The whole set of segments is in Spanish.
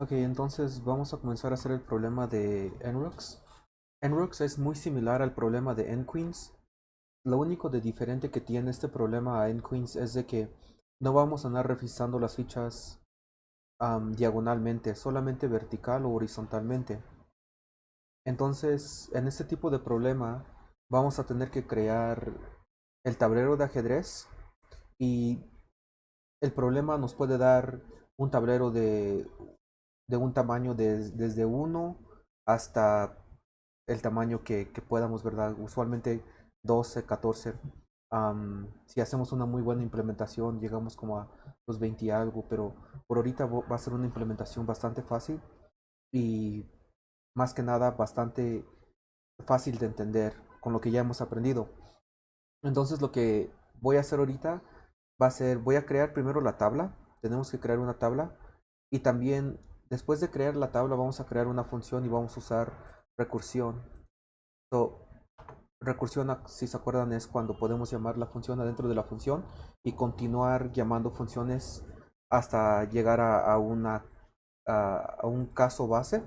Ok, entonces vamos a comenzar a hacer el problema de NROX. NROX es muy similar al problema de NQueens. Lo único de diferente que tiene este problema a NQueens es de que no vamos a andar revisando las fichas diagonalmente, solamente vertical o horizontalmente. Entonces, en este tipo de problema vamos a tener que crear el tablero de ajedrez y el problema nos puede dar un tablero de un tamaño desde uno hasta el tamaño que podamos, ¿verdad? Usualmente 12, 14. Si hacemos una muy buena implementación, llegamos como a los 20 y algo, pero por ahorita va a ser una implementación bastante fácil y más que nada bastante fácil de entender con lo que ya hemos aprendido. Entonces lo que voy a hacer ahorita va a ser, voy a crear primero la tabla, tenemos que crear una tabla y también después de crear la tabla vamos a crear una función y vamos a usar recursión. So, recursión, si se acuerdan, es cuando podemos llamar la función adentro de la función y continuar llamando funciones hasta llegar a un caso base.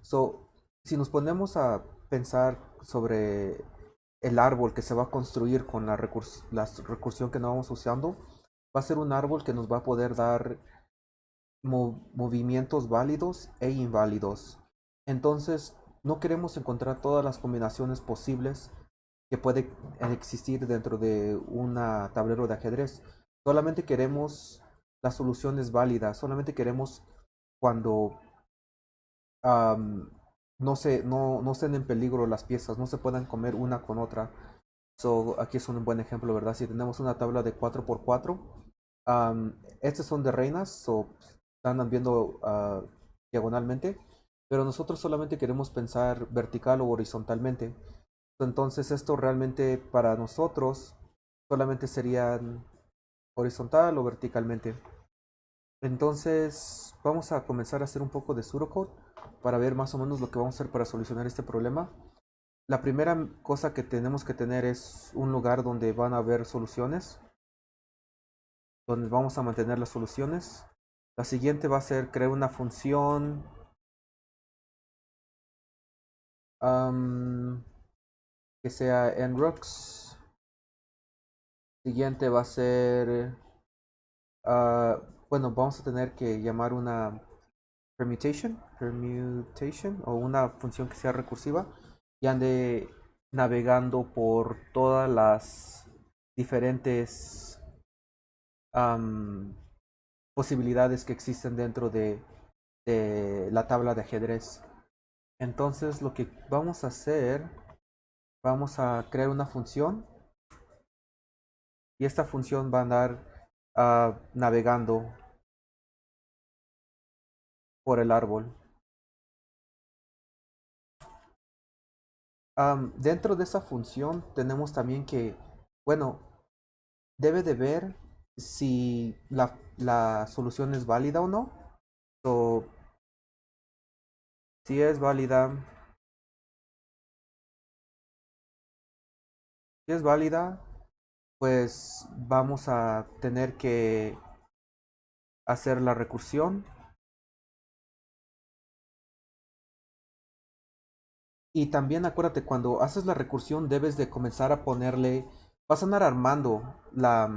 So, si nos ponemos a pensar sobre el árbol que se va a construir con la recursión que nos vamos usando, va a ser un árbol que nos va a poder dar movimientos válidos e inválidos. Entonces, no queremos encontrar todas las combinaciones posibles que puede existir dentro de un tablero de ajedrez. Solamente queremos las soluciones válidas, solamente queremos cuando am, no estén en peligro las piezas, no se puedan comer una con otra. So, aquí es un buen ejemplo, ¿verdad? Si tenemos una tabla de 4x4, estas son de reinas, so, están viendo diagonalmente, pero nosotros solamente queremos pensar vertical o horizontalmente. Entonces, esto realmente para nosotros solamente serían horizontal o verticalmente. Entonces, vamos a comenzar a hacer un poco de pseudocode para ver más o menos lo que vamos a hacer para solucionar este problema. La primera cosa que tenemos que tener es un lugar donde van a haber soluciones, donde vamos a mantener las soluciones. La siguiente va a ser crear una función am, que sea nrux. Siguiente va a ser, ah, bueno, vamos a tener que llamar una permutation o una función que sea recursiva y ande navegando por todas las diferentes am, posibilidades que existen dentro de la tabla de ajedrez. Entonces lo que vamos a hacer, vamos a crear una función y esta función va a andar navegando por el árbol. Dentro de esa función tenemos también que, bueno, debe de ver si la solución es válida o no. So, si es válida, si es válida, pues vamos a tener que hacer la recursión. Y también acuérdate, cuando haces la recursión debes de comenzar a ponerle, vas a andar armando la,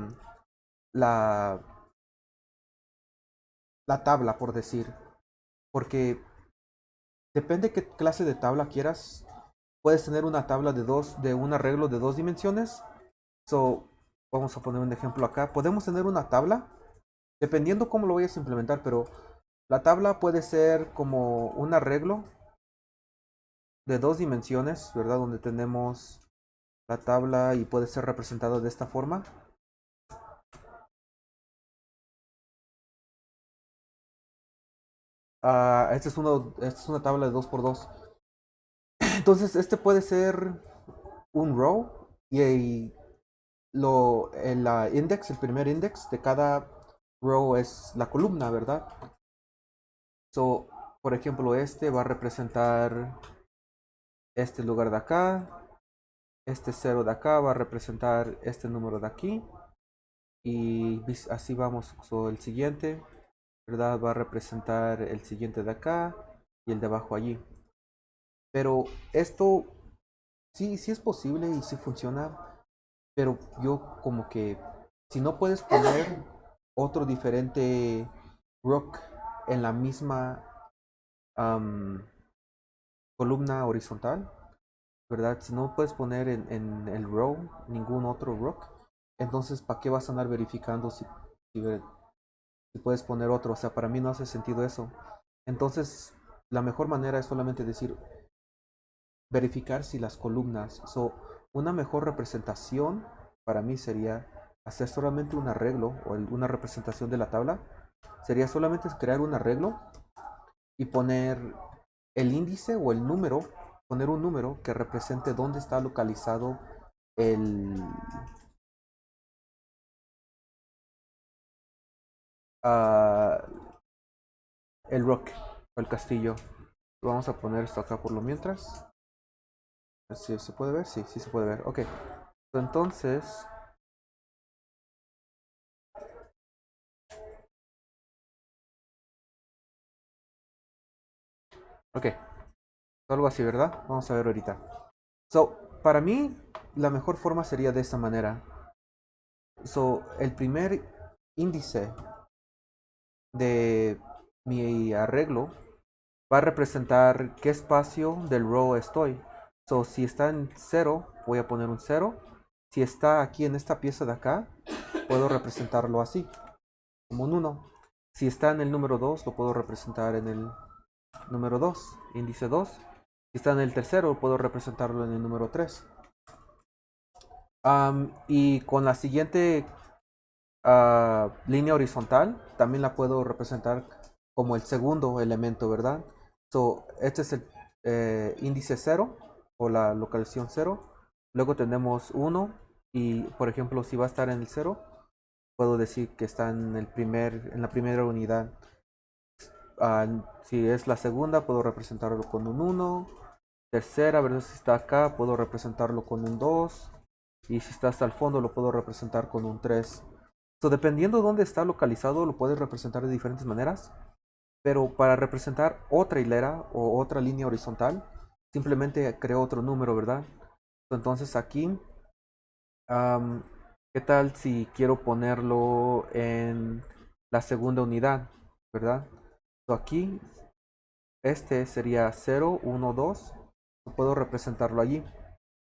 la tabla, por decir. Porque depende qué clase de tabla quieras. Puedes tener una tabla de un arreglo de dos dimensiones. So, vamos a poner un ejemplo acá. Podemos tener una tabla, dependiendo cómo lo vayas a implementar, pero la tabla puede ser como un arreglo de dos dimensiones, ¿verdad? Donde tenemos la tabla y puede ser representado de esta forma. Esta es una tabla de 2x2. Entonces, este puede ser un row y el primer index de cada row es la columna, ¿verdad? So, por ejemplo, este va a representar este lugar de acá, este cero de acá va a representar este número de aquí y así vamos. So, el siguiente. ¿verdad? Va a representar el siguiente de acá y el de abajo allí. Pero esto sí es posible y sí funciona, pero yo como que si no puedes poner otro diferente rock en la misma am, columna horizontal, ¿verdad? Si no puedes poner en el row ningún otro rock, entonces ¿para qué vas a andar verificando si si puedes poner otro? O sea, para mí no hace sentido eso. Entonces, la mejor manera es solamente decir, verificar si las columnas, una mejor representación para mí sería hacer solamente un arreglo o una representación de la tabla. Sería solamente crear un arreglo y poner el índice o el número, poner un número que represente dónde está localizado el, ah, el rock o el castillo. Vamos a poner esto acá por lo mientras. ¿Sí se puede ver? Sí, sí se puede ver. Ok. Entonces, ok. Algo así, ¿verdad? Vamos a ver ahorita. Para mí, la mejor forma sería de esta manera. El primer índice de mi arreglo va a representar qué espacio del row estoy. Si está en 0, voy a poner un 0. Si está aquí en esta pieza de acá, puedo representarlo así, como un 1. Si está en el número 2, lo puedo representar en el número 2, índice 2. Si está en el tercero, puedo representarlo en el número 3. Y con la siguiente línea horizontal, también la puedo representar como el segundo elemento, ¿verdad? Este es el índice 0 o la localización 0. Luego tenemos 1 y, por ejemplo, si va a estar en el 0, puedo decir que está en en la primera unidad. Si es la segunda, puedo representarlo con un 1. Tercera, ver si está acá, puedo representarlo con un 2. Y si está hasta el fondo, lo puedo representar con un 3. Dependiendo de dónde está localizado, lo puedes representar de diferentes maneras. Pero para representar otra hilera o otra línea horizontal, simplemente creo otro número, ¿verdad? Entonces aquí, um, ¿qué tal si quiero ponerlo en la segunda unidad, ¿verdad? Aquí, este sería 0, 1, 2. Puedo representarlo allí.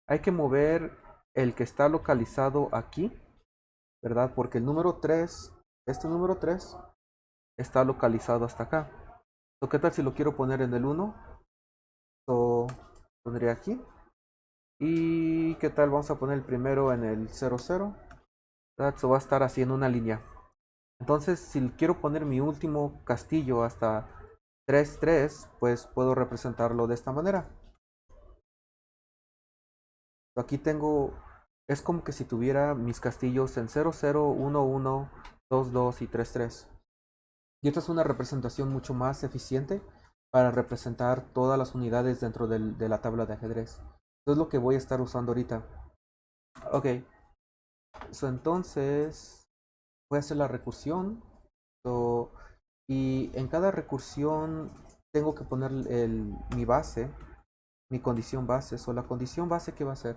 Hay que mover el que está localizado aquí, ¿verdad? Porque el número 3, este número 3, está localizado hasta acá. ¿Qué tal si lo quiero poner en el 1? Pondría aquí. ¿Y qué tal? Vamos a poner el primero en el 0, 0. Va a estar así en una línea. Entonces, si quiero poner mi último castillo hasta 3, 3, pues puedo representarlo de esta manera. Aquí tengo, es como que si tuviera mis castillos en 0, 0, 1, 1, 2, 2 y 3, 3. Y esta es una representación mucho más eficiente para representar todas las unidades dentro de la tabla de ajedrez. Eso es lo que voy a estar usando ahorita. Ok, entonces voy a hacer la recursión. Y en cada recursión tengo que poner mi base, mi condición base. La condición base, ¿qué va a ser?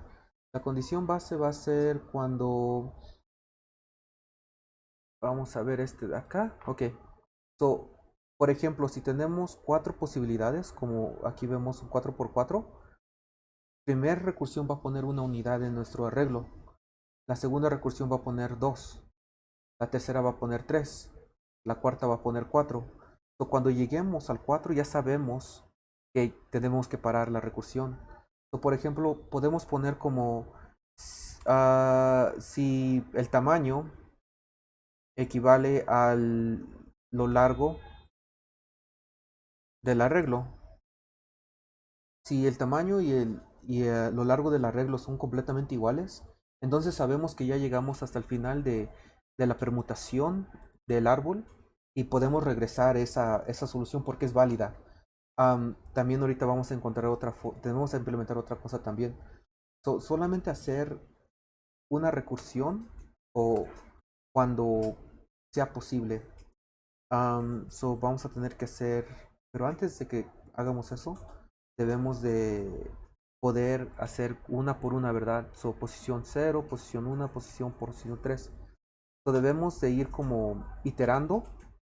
La condición base va a ser cuando... Vamos a ver este de acá. Ok. Por ejemplo, si tenemos 4 posibilidades, como aquí vemos un 4x4, primera recursión va a poner una unidad en nuestro arreglo. La segunda recursión va a poner 2. La tercera va a poner 3. La cuarta va a poner 4. Cuando lleguemos al 4 ya sabemos que tenemos que parar la recursión. Por ejemplo, podemos poner como si el tamaño equivale a lo largo del arreglo. Si el tamaño y lo largo del arreglo son completamente iguales, entonces sabemos que ya llegamos hasta el final de la permutación del árbol y podemos regresar esa solución porque es válida. También ahorita vamos a encontrar tenemos que implementar otra cosa también. Solamente hacer una recursión o cuando sea posible. Vamos a tener que hacer, pero antes de que hagamos eso, debemos de poder hacer una por una, ¿verdad? Posición 0, posición 1, posición 3. Debemos de ir como iterando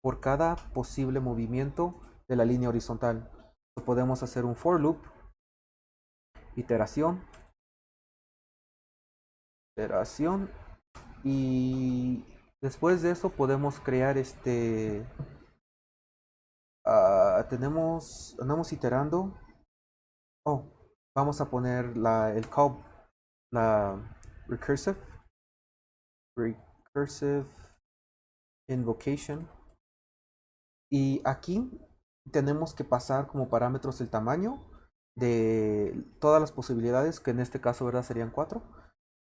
por cada posible movimiento de la línea horizontal. Podemos hacer un for loop, iteración, iteración, y después de eso podemos crear andamos iterando. Oh, vamos a poner el call, la recursive, recursive invocation. Y aquí tenemos que pasar como parámetros el tamaño de todas las posibilidades, que en este caso, ¿verdad? Serían 4.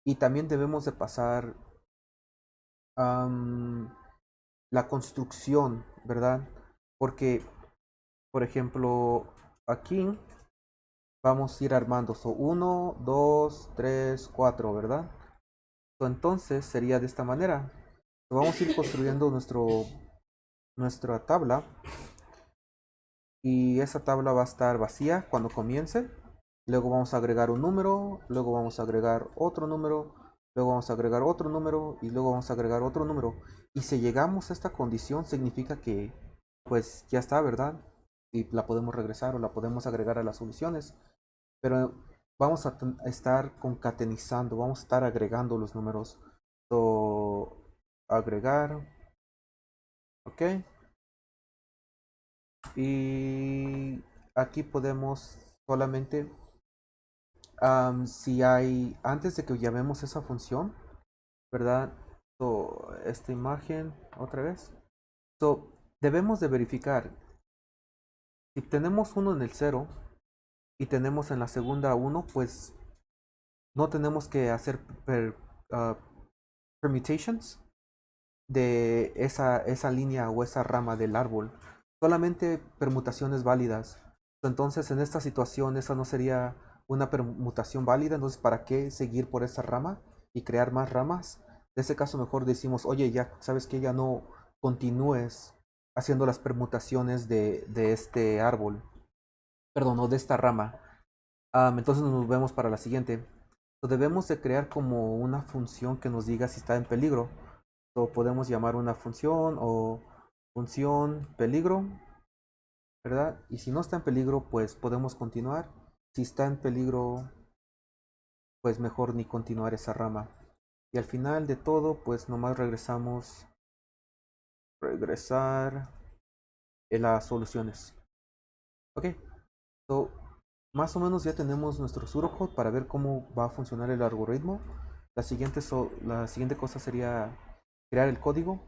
Y también debemos de pasar la construcción, ¿verdad? Porque, por ejemplo, aquí vamos a ir armando. 1, 2, 3, 4, ¿verdad? Entonces sería de esta manera. Vamos a ir construyendo nuestra tabla. Y esa tabla va a estar vacía cuando comience. Luego vamos a agregar un número, luego vamos a agregar otro número, luego vamos a agregar otro número y luego vamos a agregar otro número. Y si llegamos a esta condición significa que pues ya está, ¿verdad? Y la podemos regresar o la podemos agregar a las soluciones. Pero vamos a estar concatenizando, vamos a estar agregando los números. Agregar, ok. Y aquí podemos solamente, si hay, antes de que llamemos esa función, ¿verdad? Esta imagen, otra vez. Debemos de verificar, si tenemos uno en el 0 y tenemos en la segunda 1, pues no tenemos que hacer uh, permutations de esa línea o esa rama del árbol. Solamente permutaciones válidas. Entonces, en esta situación, esa no sería una permutación válida. Entonces, ¿para qué seguir por esa rama y crear más ramas? En ese caso, mejor decimos, oye, ya sabes que ya no continúes haciendo las permutaciones de este árbol. Perdón, o de esta rama. Entonces nos vemos para la siguiente. Debemos de crear como una función que nos diga si está en peligro. Podemos llamar una función o función peligro, ¿verdad? Y si no está en peligro, pues podemos continuar. Si está en peligro, pues mejor ni continuar esa rama. Y al final de todo, pues nomás regresar en las soluciones. Ok, so, más o menos ya tenemos nuestro pseudocode para ver cómo va a funcionar el algoritmo. La siguiente cosa sería crear el código.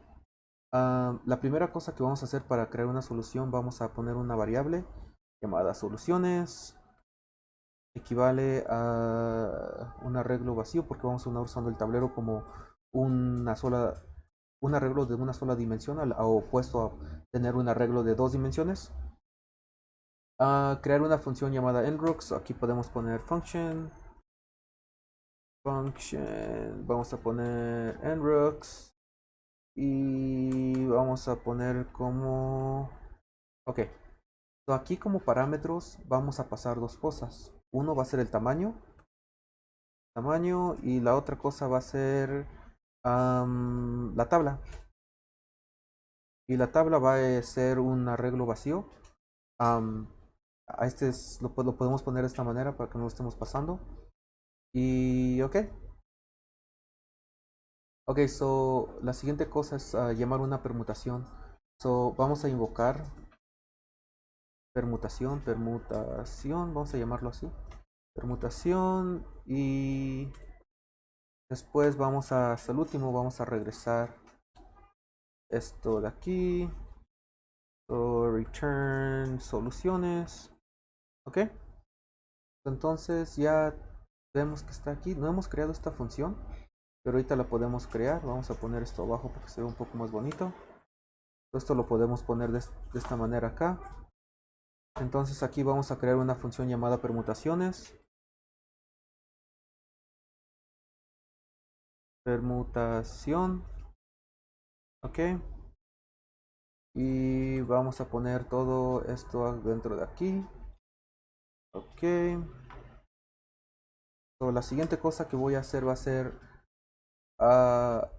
La primera cosa que vamos a hacer para crear una solución, vamos a poner una variable llamada soluciones, equivale a un arreglo vacío porque vamos a estar usando el tablero como un arreglo de una sola dimensión, opuesto a tener un arreglo de dos dimensiones. Crear una función llamada nrux, aquí podemos poner function, vamos a poner nrux y vamos a poner como, ok. Aquí como parámetros vamos a pasar dos cosas. Uno va a ser el tamaño y la otra cosa va a ser la tabla. Y la tabla va a ser un arreglo vacío. A lo podemos poner de esta manera para que no lo estemos pasando. Y ok. Ok, la siguiente cosa es llamar una permutación. Vamos a invocar permutación, vamos a llamarlo así. Permutación y después hasta el último, vamos a regresar esto de aquí. Return soluciones. Ok. Entonces ya vemos que está aquí. No hemos creado esta función, pero ahorita la podemos crear. Vamos a poner esto abajo para que se vea un poco más bonito. Esto lo podemos poner de esta manera acá. Entonces aquí vamos a crear una función llamada permutaciones. Permutación. Ok. Y vamos a poner todo esto dentro de aquí. Ok. So, la siguiente cosa que voy a hacer va a ser, ah,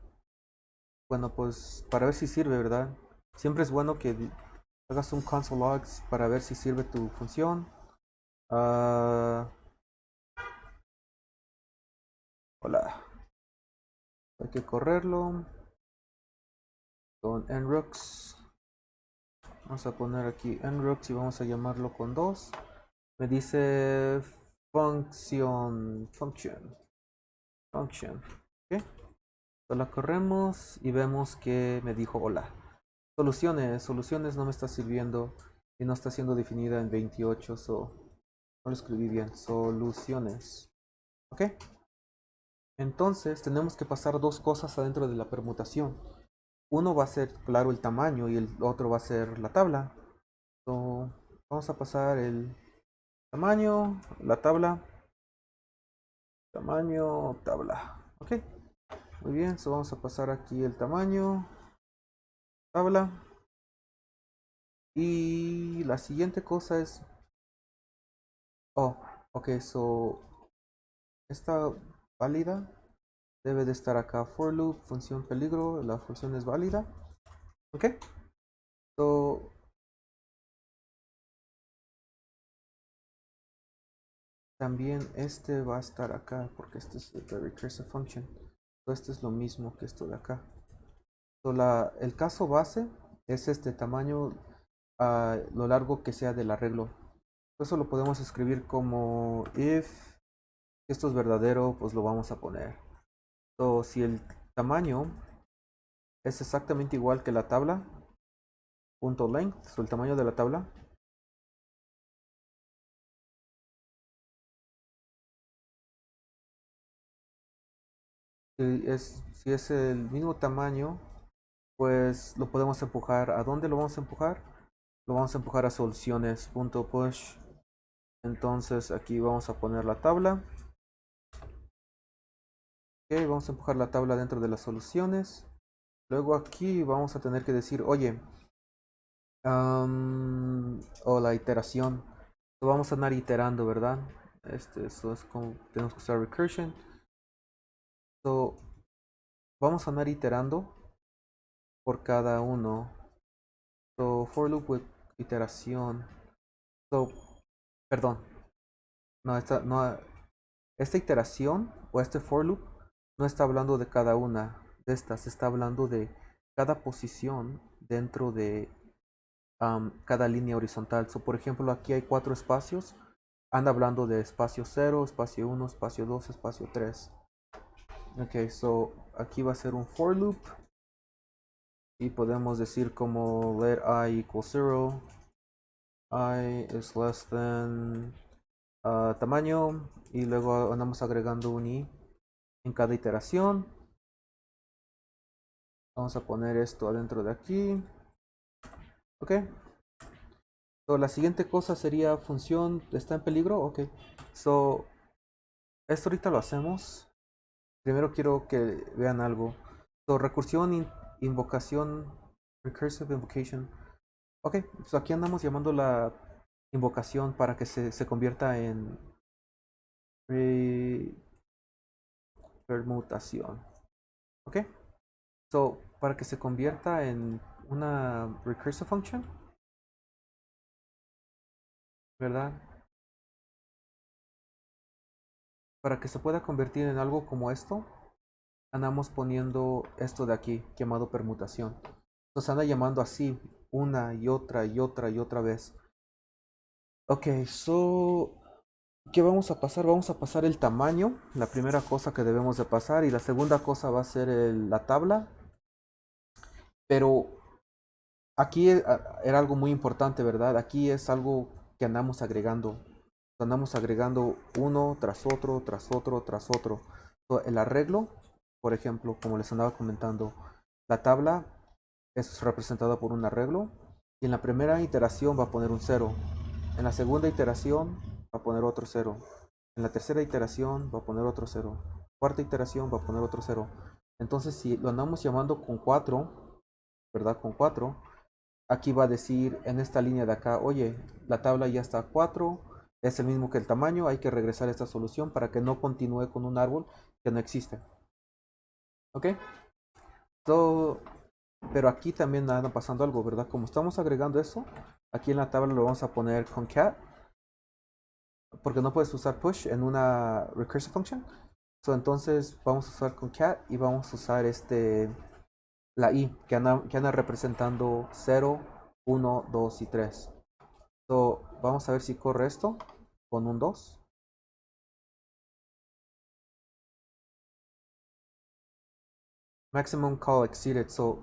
bueno, pues para ver si sirve, ¿verdad? Siempre es bueno que hagas un console logs para ver si sirve tu función. Ah, hola. Hay que correrlo con nrux. Vamos a poner aquí nrux y vamos a llamarlo con 2. Me dice function. ¿Ok? La corremos y vemos que me dijo hola. Soluciones no me está sirviendo y no está siendo definida en 28, so no lo escribí bien. Soluciones. ¿Ok? Entonces tenemos que pasar dos cosas adentro de la permutación. Uno va a ser, claro, el tamaño y el otro va a ser la tabla. So, vamos a pasar el tamaño, la tabla, tamaño, tabla. Ok, muy bien, so vamos a pasar aquí el tamaño, tabla. Y la siguiente cosa es, oh, ok, so esta válida debe de estar acá. For loop, función peligro, la función es válida. Ok, so también este va a estar acá porque este es the recursive function. So este es lo mismo que esto de acá. So el caso base es este tamaño a lo largo que sea del arreglo. Eso lo podemos escribir como if esto es verdadero, pues lo vamos a poner. So, si el tamaño es exactamente igual que la tabla, punto length, so el tamaño de la tabla, si es el mismo tamaño, pues lo podemos empujar. ¿A dónde lo vamos a empujar? Lo vamos a empujar a soluciones.push. Entonces aquí vamos a poner la tabla. Ok, vamos a empujar la tabla dentro de las soluciones. Luego aquí vamos a tener que decir, oye, o la iteración. Vamos a andar iterando, ¿verdad? Eso es como tenemos que usar recursion. So, vamos a andar iterando por cada uno. So, for loop with iteración. So, perdón. No, esta iteración o este for loop no está hablando de cada una de estas. Está hablando de cada posición dentro de cada línea horizontal. So, por ejemplo, aquí hay 4 espacios. Anda hablando de espacio 0, espacio 1, espacio 2, espacio 3. Ok, so aquí va a ser un for loop. Y podemos decir como let I equal 0. I is less than tamaño. Y luego andamos agregando un i en cada iteración. Vamos a poner esto adentro de aquí. Ok. So, la siguiente cosa sería función está en peligro. Ok. So, esto ahorita lo hacemos. Primero quiero que vean algo. So, recursión, invocación, recursive invocation. Ok, pues aquí andamos llamando la invocación para que se convierta en permutación. Ok, so para que se convierta en una recursive function, ¿verdad? Para que se pueda convertir en algo como esto, andamos poniendo esto de aquí, llamado permutación. Nos anda llamando así una y otra y otra y otra vez. Ok, so, ¿qué vamos a pasar? Vamos a pasar el tamaño, la primera cosa que debemos de pasar, y la segunda cosa va a ser la tabla. Pero aquí era algo muy importante, ¿verdad? Aquí es algo que andamos agregando. Andamos agregando uno tras otro, tras otro, tras otro. El arreglo, por ejemplo, como les andaba comentando, la tabla es representada por un arreglo. Y en la primera iteración va a poner un 0. En la segunda iteración va a poner otro 0. En la tercera iteración va a poner otro 0. Cuarta iteración va a poner otro 0. Entonces, si lo andamos llamando con 4, ¿verdad? Con 4, aquí va a decir en esta línea de acá, oye, la tabla ya está a 4, es el mismo que el tamaño, hay que regresar a esta solución para que no continúe con un árbol que no existe. ¿Ok? So, pero aquí también anda pasando algo, ¿verdad? Como estamos agregando eso, aquí en la tabla lo vamos a poner concat, porque no puedes usar push en una recursive function. So, entonces vamos a usar concat y vamos a usar la i que anda representando 0, 1, 2 y 3. So, vamos a ver si corre esto con un 2. Maximum call exceeded. So,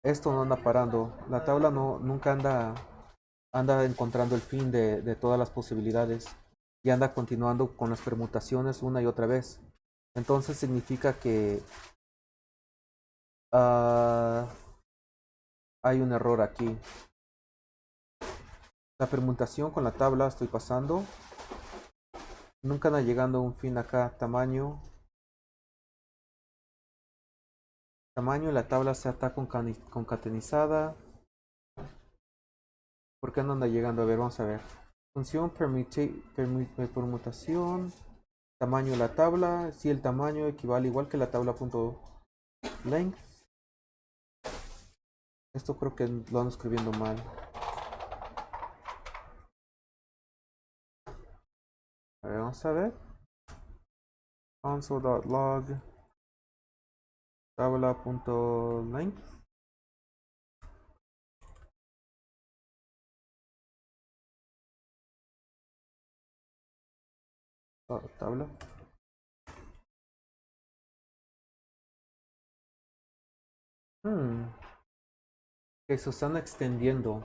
esto no anda parando. La tabla nunca anda encontrando el fin de todas las posibilidades y anda continuando con las permutaciones una y otra vez. Entonces significa que uh, hay un error aquí. La permutación con la tabla estoy pasando. Nunca anda llegando a un fin acá. Tamaño. Tamaño. La tabla se está concatenizada. ¿Por qué no anda llegando? A ver, vamos a ver. Función permutación. Tamaño de la tabla. Si el tamaño equivale igual que la tabla.length. Esto creo que lo ando escribiendo mal. A ver, vamos a ver. Console.log tabla.length. Tabla. Que se están extendiendo.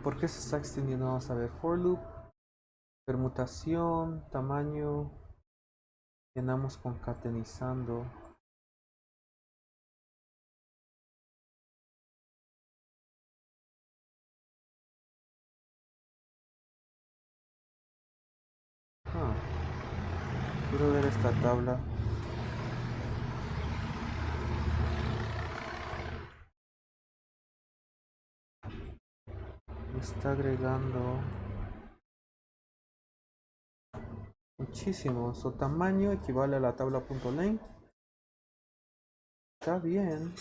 ¿Por qué se está extendiendo? Vamos a ver. For loop. Permutación. Tamaño. Llenamos concatenizando. Quiero ver esta tabla. Me está agregando muchísimo. Su tamaño equivale a la tabla.length. Está bien.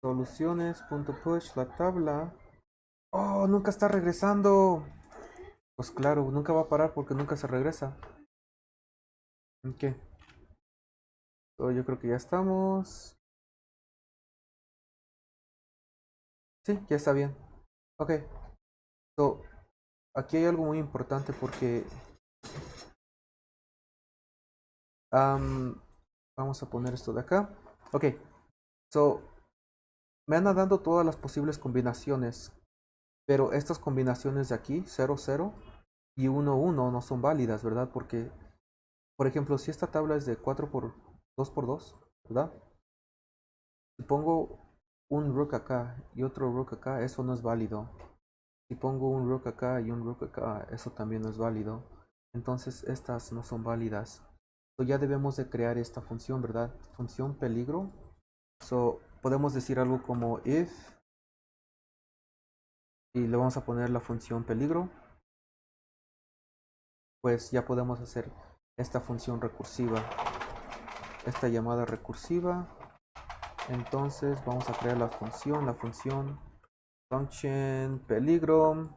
Soluciones.push la tabla. Oh, nunca está regresando. Pues claro, nunca va a parar porque nunca se regresa. ¿Qué? So, yo creo que ya estamos. Sí, ya está bien. Ok. So, aquí hay algo muy importante porque vamos a poner esto de acá. Ok. So, me anda dando todas las posibles combinaciones. Pero estas combinaciones de aquí, 0, 0 y 1, 1, no son válidas, ¿verdad? Porque, por ejemplo, si esta tabla es de 4 por 2 por 2, ¿verdad? Si pongo un rook acá y otro rook acá, eso no es válido. Si pongo un rook acá y un rook acá, eso también no es válido. Entonces estas no son válidas. So, ya debemos de crear esta función, ¿verdad? Función peligro. So, podemos decir algo como if y le vamos a poner la función peligro. Pues ya podemos hacer esta función recursiva, esta llamada recursiva. Entonces vamos a crear la función function peligro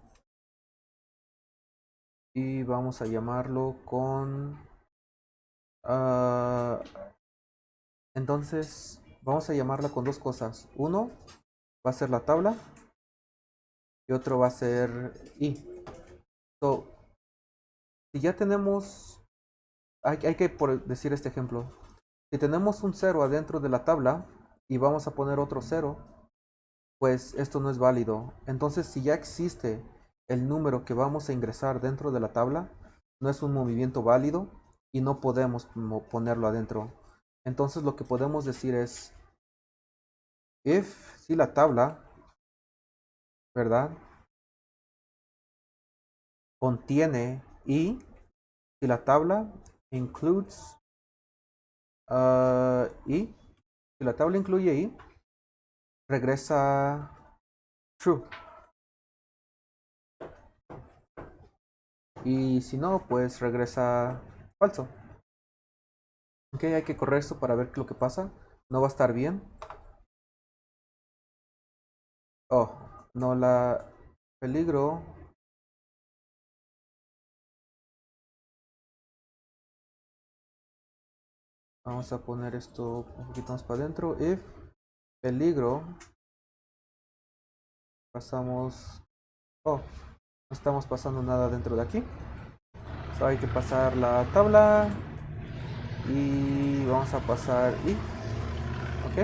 y vamos a llamarlo con entonces vamos a llamarla con dos cosas. Uno va a ser la tabla y otro va a ser i. So, si ya tenemos, hay que decir este ejemplo. Si tenemos un 0 adentro de la tabla y vamos a poner otro 0, pues esto no es válido. Entonces, si ya existe el número que vamos a ingresar dentro de la tabla, no es un movimiento válido y no podemos ponerlo adentro. Entonces, lo que podemos decir es, if, si la tabla, ¿verdad? Contiene y, si la tabla includes y, si la tabla incluye y, regresa true. Y si no, pues regresa falso. Ok, hay que correr esto para ver qué es lo que pasa. No va a estar bien. Oh, no la peligro. Vamos a poner esto un poquito más para adentro. If peligro. Pasamos. Oh, no estamos pasando nada dentro de aquí. So hay que pasar la tabla. Y vamos a pasar y. Ok.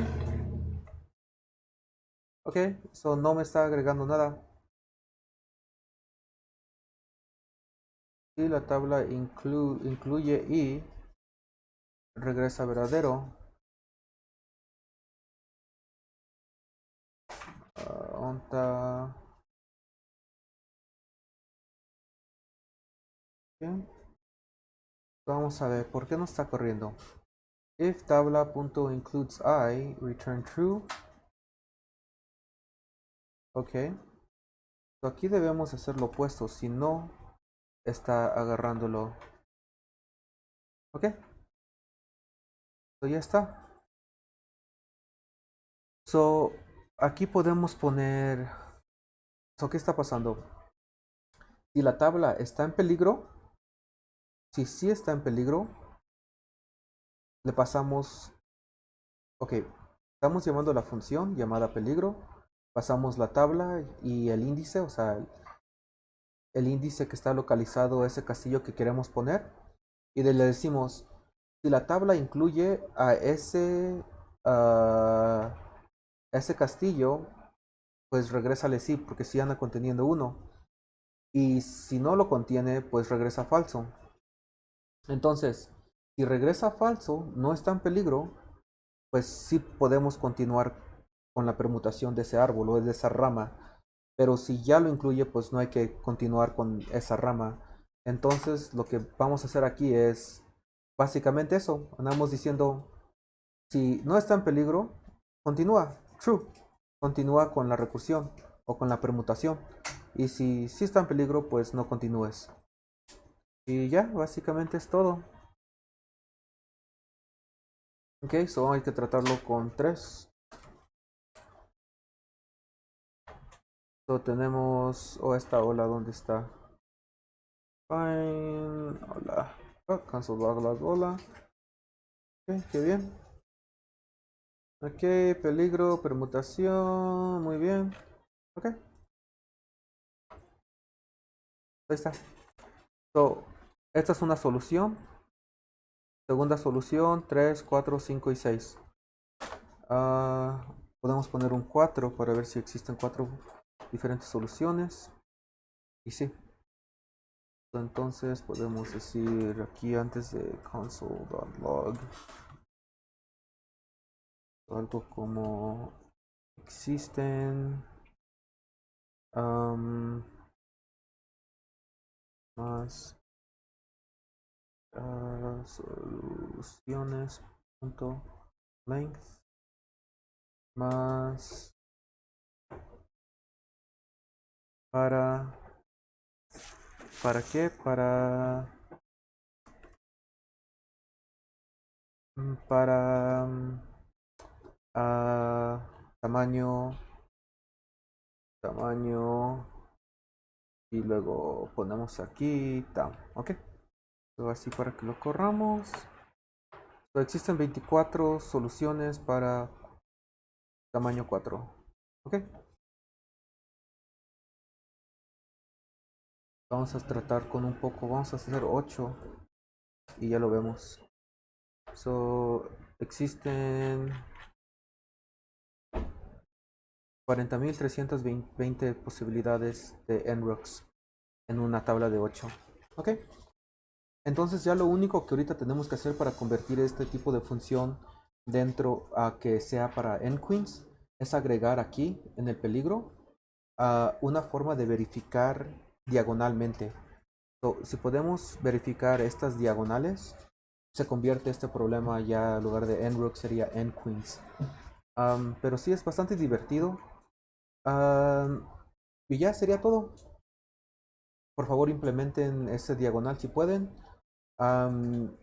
Ok, eso no me está agregando nada. Si la tabla incluye y regresa verdadero. Onta. Bien. Vamos a ver, ¿por qué no está corriendo? If tabla.includes I, return true. Ok. So aquí debemos hacer lo opuesto, si no está agarrándolo. Ok. So ya está. So aquí podemos poner. So, ¿qué está pasando? Si la tabla está en peligro, si sí está en peligro, le pasamos. Ok. Estamos llamando la función llamada peligro. Pasamos la tabla y el índice, o sea, el índice que está localizado a ese castillo que queremos poner. Y le decimos, si la tabla incluye a ese castillo, pues regrésale sí, porque sí anda conteniendo uno. Y si no lo contiene, pues regresa falso. Entonces, si regresa falso, no está en peligro, pues sí podemos continuar con la permutación de ese árbol o de esa rama. Pero si ya lo incluye, pues no hay que continuar con esa rama. Entonces, lo que vamos a hacer aquí es básicamente eso. Andamos diciendo, si no está en peligro, continúa, true. Continúa con la recursión o con la permutación. Y si sí está en peligro, pues no continúes. Y ya, básicamente es todo. Ok, so hay que tratarlo con 3. So tenemos, esta ola, ¿dónde está? Fine, hola. Oh, cancel las bola. Ok, qué bien. Ok, peligro, permutación, muy bien. Ok, ahí está. So, esta es una solución. Segunda solución, 3, 4, 5 y 6. Podemos poner un 4 para ver si existen 4 diferentes soluciones. Y sí. Entonces podemos decir aquí antes de console.log algo como existen más soluciones.length más ¿para qué? Para tamaño y luego ponemos aquí ok. Así para que lo corramos. Existen 24 soluciones para tamaño 4. Ok. Vamos a tratar con un poco. Vamos a hacer 8. Y ya lo vemos. So, existen 40.320 posibilidades de nrux en una tabla de 8. Ok. Entonces ya lo único que ahorita tenemos que hacer para convertir este tipo de función dentro a que sea para nqueens es agregar aquí en el peligro una forma de verificar diagonalmente. Si podemos verificar estas diagonales, se convierte este problema ya en lugar de n-rook sería n-queens. Pero sí es bastante divertido. Y ya sería todo. Por favor implementen ese diagonal si pueden.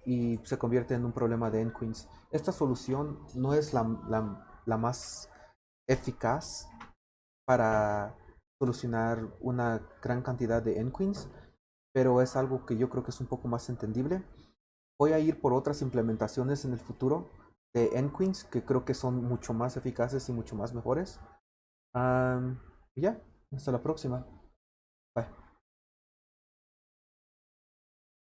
Y se convierte en un problema de n-queens. Esta solución no es la más eficaz para solucionar una gran cantidad de n-queens, pero es algo que yo creo que es un poco más entendible. Voy a ir por otras implementaciones en el futuro de n-queens que creo que son mucho más eficaces y mucho más mejores. Y ya, hasta la próxima.